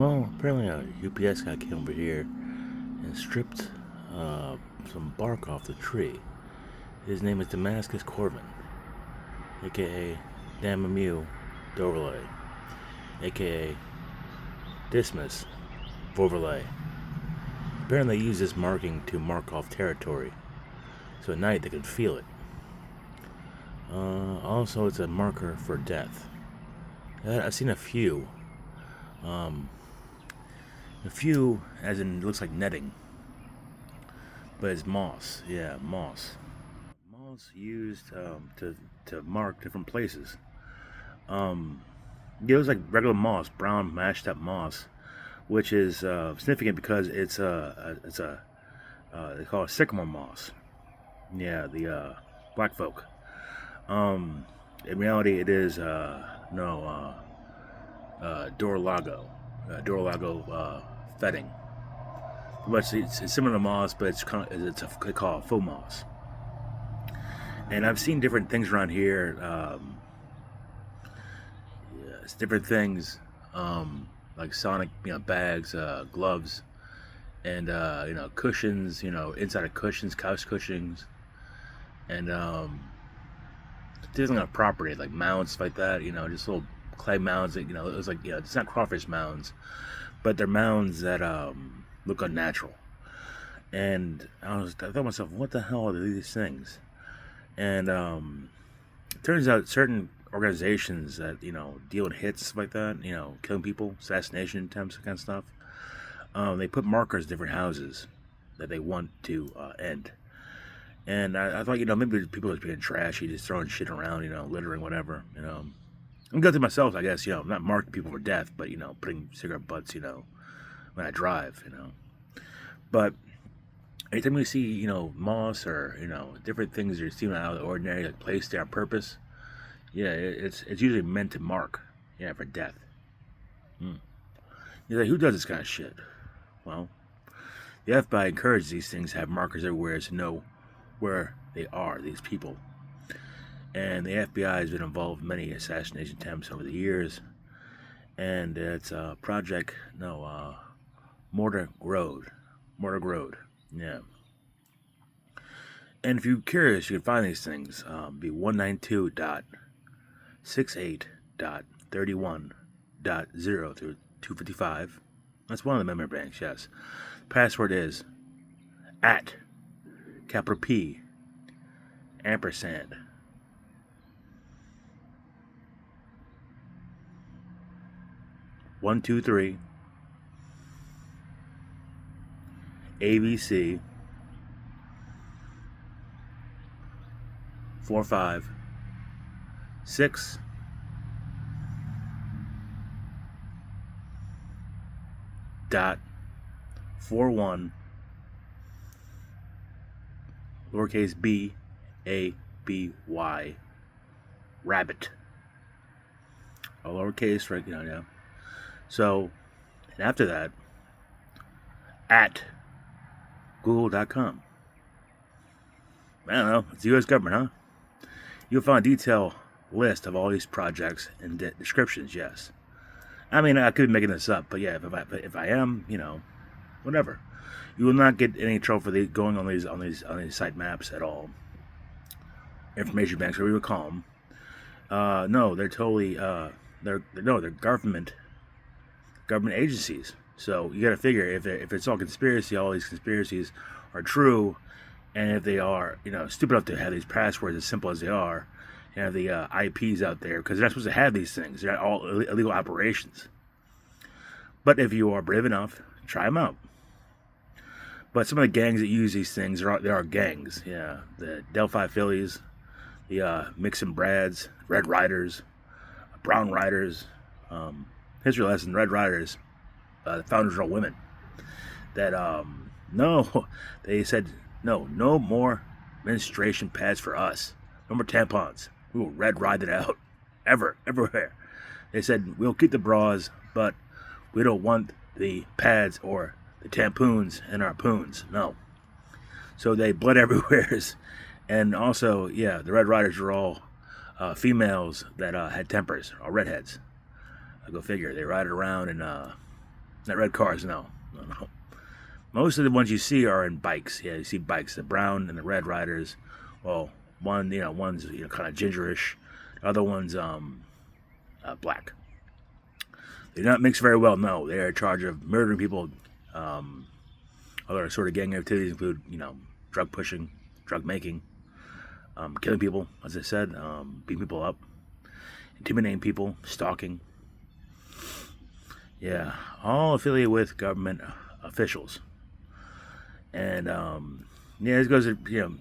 Well, apparently a UPS guy came over here and stripped uh, some bark off the tree. His name is Damascus Corvin, aka Damamu Doverlay, aka Dismas Voverlay. Apparently they use this marking to mark off territory, so at night they can feel it. Also, it's a marker for death. I've seen a few. A few, as in, it looks like netting, but it's moss. Yeah, moss. Moss used to mark different places. Um, yeah, it was like regular moss, brown mashed up moss, which is significant because it's a they call it sycamore moss. Yeah, the black folk. Um, in reality, it is no Dorlago, Dorlago fetting. But it's similar to moss, but they call it faux moss. And I've seen different things around here. It's different things, like Sonic, bags, gloves, and cushions. Inside of cushions, couch cushions, and different kind of property like mounds like that. Just little clay mounds. That, it was like it's not crawfish mounds, but they're mounds that look unnatural. And I thought to myself, what the hell are these things? And it turns out certain organizations that deal in hits like that, killing people, assassination attempts, that kind of stuff. They put markers in different houses that they want to end. And I thought, maybe people are just being trashy, just throwing shit around, littering, whatever. I'm guilty myself, I guess. I'm not marking people for death, but putting cigarette butts, when I drive, But anytime we see, moss or different things that are seen out of the ordinary, like placed there on purpose, yeah, it's usually meant to mark, yeah, for death. Hmm. You're like, who does this kind of shit? Well, the FBI encourages these things to have markers everywhere to know where they are, these people. And the FBI has been involved in many assassination attempts over the years. And it's Project, Mortar Road. Mortar Road, yeah. And if you're curious, you can find these things. Be 192.68.31.0 through 255. That's one of the memory banks, yes. Password is at capital P ampersand 123 ABC 456 dot 41 lowercase b a b y rabbit, all lowercase, right? Yeah. So, and after that, at google.com. I don't know. It's the U.S. government, huh? You'll find a detailed list of all these projects and descriptions. Yes. I mean, I could be making this up, but yeah, if I am, whatever. You will not get any trouble for going on these site maps at all. Information banks, whatever you would call them. No, they're totally they're government agencies. So you got to figure if it's all conspiracy, all these conspiracies are true, and if they are stupid enough to have these passwords as simple as they are, and have the IPs out there because they're not supposed to have these things. They're all illegal operations. But if you are brave enough, try them out. But some of the gangs that use these things, there are gangs. Yeah, the Delphi Phillies, the Mixon Brads, Red Riders, Brown Riders. History lesson: Red Riders, the founders are all women. That no, they said no more menstruation pads for us. No more tampons. We will red ride it out, everywhere. They said we'll keep the bras, but we don't want the pads or the tampoons in our poons. No. So they bled everywhere. And also, yeah, the Red Riders were all females that had tempers, all redheads. Go figure. They ride around in Not red cars, no. No. Most of the ones you see are in bikes. Yeah, you see bikes, the brown and the red riders. Well, one's kind of gingerish, the other one's black. They do not mix very well. No, they are in charge of murdering people. Other sort of gang activities include, drug pushing, drug making, killing people, as I said, beating people up, intimidating people, stalking. Yeah, all affiliated with government officials. And this goes to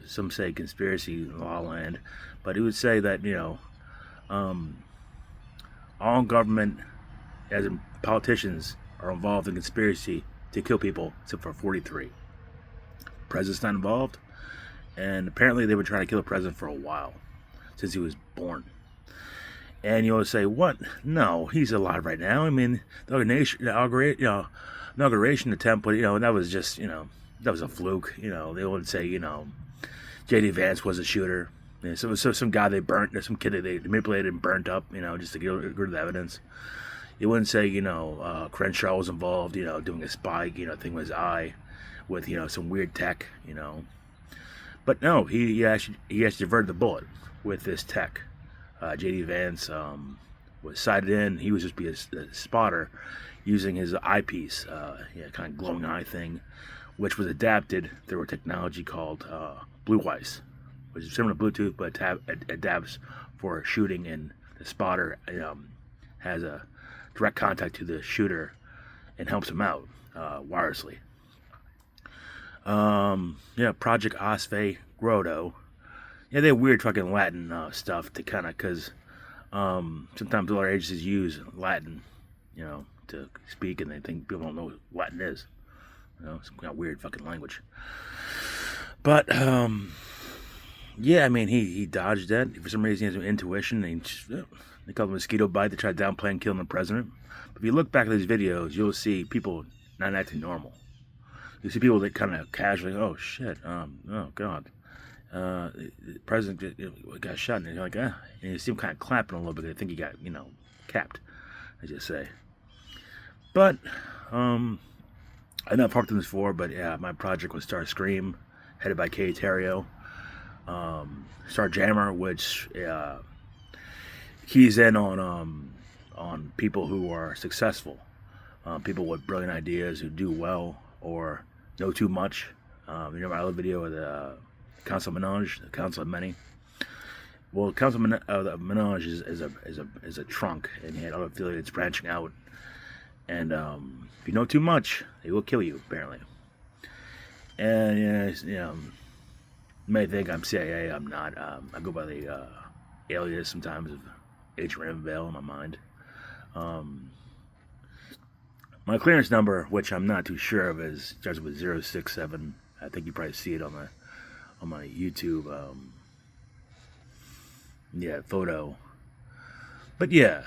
some say conspiracy law land, but he would say that all government, as in politicians, are involved in conspiracy to kill people, except for 43. President's not involved, and apparently they were trying to kill the president for a while, since he was born. And you'll say, what? No, he's alive right now. I mean, the inauguration attempt, but that was just, that was a fluke. They would say, J.D. Vance was a shooter. So some guy they burnt, or some kid that they manipulated and burnt up, just to get rid of the evidence. You wouldn't say, Crenshaw was involved, doing a spy, thing with his eye, with, some weird tech, But no, he actually diverted the bullet with this tech. J.D. Vance was sighted in. He was just be a spotter using his eyepiece, kind of glowing eye thing, which was adapted through a technology called blue eyes, which is similar to Bluetooth, but adapts for shooting, and the spotter has a direct contact to the shooter and helps him out wirelessly. Project Uoffeh Grotto. Yeah, they have weird fucking Latin stuff to kind of, because sometimes other agencies use Latin, to speak, and they think people don't know what Latin is. Some kind of weird fucking language. But, he dodged that. For some reason, he has some intuition. They call it mosquito bite. They try to downplay and killing the president. But if you look back at these videos, you'll see people not acting normal. You see people that kind of casually, oh shit, oh god. The president got shot, and you're like, and you see him kind of clapping a little bit. I think he got, capped, I just say. But, I've not talked to this before, but yeah, my project was Star Scream, headed by Kay Terrio. Star Jammer, which keys in on people who are successful, people with brilliant ideas who do well or know too much. My other video with Council Menage, the Council of Many. Well, Council Menage is a trunk, and he had other affiliates branching out. And if you know too much, they will kill you, apparently. And you may think I'm CIA. I'm not. I go by the alias sometimes of Agent Ravenvale in my mind. My clearance number, which I'm not too sure of, starts with 067. I think you probably see it on my YouTube photo. But yeah,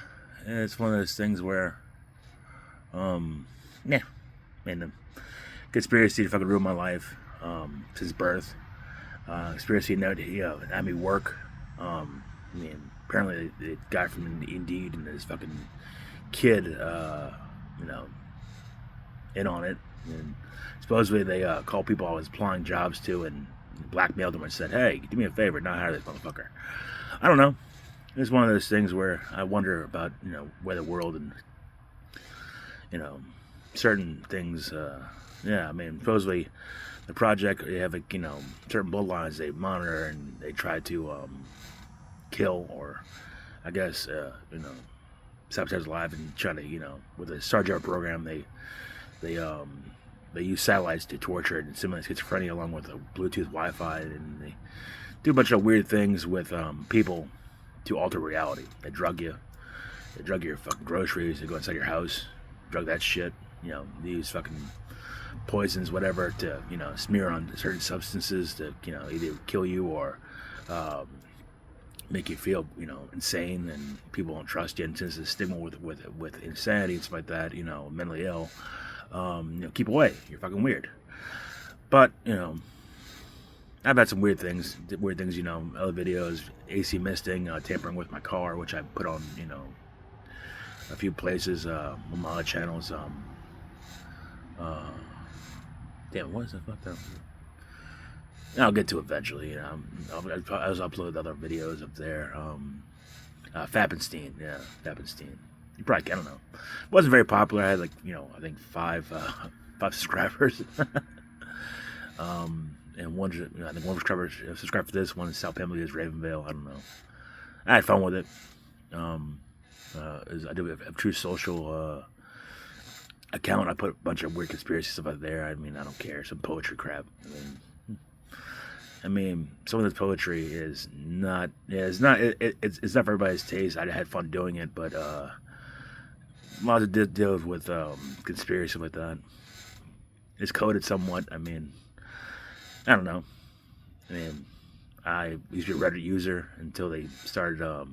it's one of those things where the conspiracy to fucking ruin my life since birth. Conspiracy to have me work. Apparently the guy from Indeed and his fucking kid in on it, and supposedly they called people I was applying jobs to and blackmailed them and said, hey, do me a favor, not hire this motherfucker. I don't know. It's one of those things where I wonder about, where the world and, certain things, supposedly the project, they have, certain bloodlines they monitor and they try to kill or, I guess, sabotage life and try to, with the Sarjar program, they use satellites to torture and simulate schizophrenia along with a Bluetooth Wi-Fi, and they do a bunch of weird things with people to alter reality. They drug you. They drug your fucking groceries. They go inside your house, drug that shit. They use fucking poisons, whatever, to, smear on certain substances to, either kill you or make you feel, insane, and people won't trust you. And since the stigma with insanity and stuff like that, mentally ill, keep away. You're fucking weird. But, I've had some weird things, other videos, AC misting, tampering with my car, which I put on, a few places, on my other channels, Damn, what is that fucked up? I'll get to it eventually. I'll upload other videos up there. Fappenstein, yeah, Fappenstein. You probably, I don't know. It wasn't very popular. I had like, I think five subscribers. And one, I think one subscriber for this one is South Pemberley is Ravenvale. I don't know. I had fun with it. I do have a True Social account. I put a bunch of weird conspiracy stuff out there. I mean, I don't care. Some poetry crap. I mean, some of this poetry is not. Yeah, it's not. It's not for everybody's taste. I had fun doing it, but a lot of deals with conspiracy like that. It's coded somewhat. I mean, I don't know. I mean, I used to be a Reddit user until they started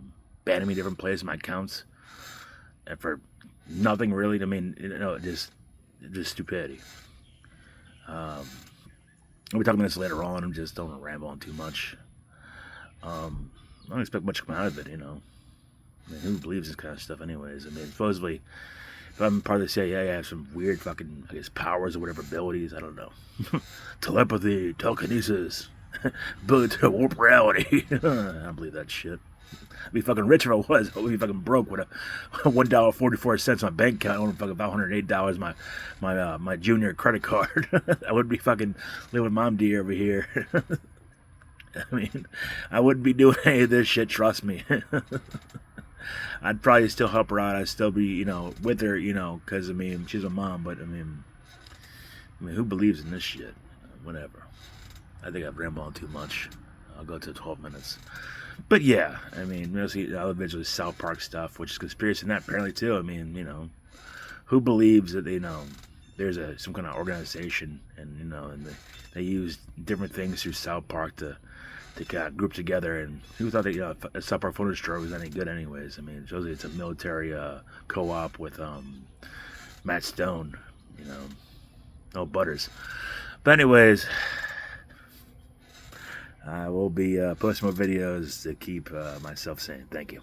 banning me different places, my accounts, and for nothing really. I mean, just stupidity. We'll be talking about this later on. I'm just don't want to ramble on too much. I don't expect much to come out of it, I mean, who believes this kind of stuff anyways? I mean, supposedly, if I'm part of the CIA, I have some weird fucking, I guess, powers or whatever abilities. I don't know. Telepathy, telekinesis, ability to warp reality. I don't believe that shit. I'd be fucking rich if I was. I'd be fucking broke with a $1.44 on my bank account. I own fucking $508 my junior credit card. I would be fucking living with Mom D over here. I mean, I wouldn't be doing any of this shit. Trust me. I'd probably still help her out. I'd still be, with her, because I mean, she's a mom. But I mean, who believes in this shit? Whatever. I think I've rambled on too much. I'll go to 12 minutes. But yeah, I mean, mostly other visually South Park stuff, which is conspiracy and that apparently too. I mean, who believes that there's some kind of organization and and they use different things through South Park to kind of group together, and who thought that a South Park photo store was any good anyways? I mean, it shows that it's a military co-op with Matt Stone, no Butters. But anyways, I will be posting more videos to keep myself sane. Thank you.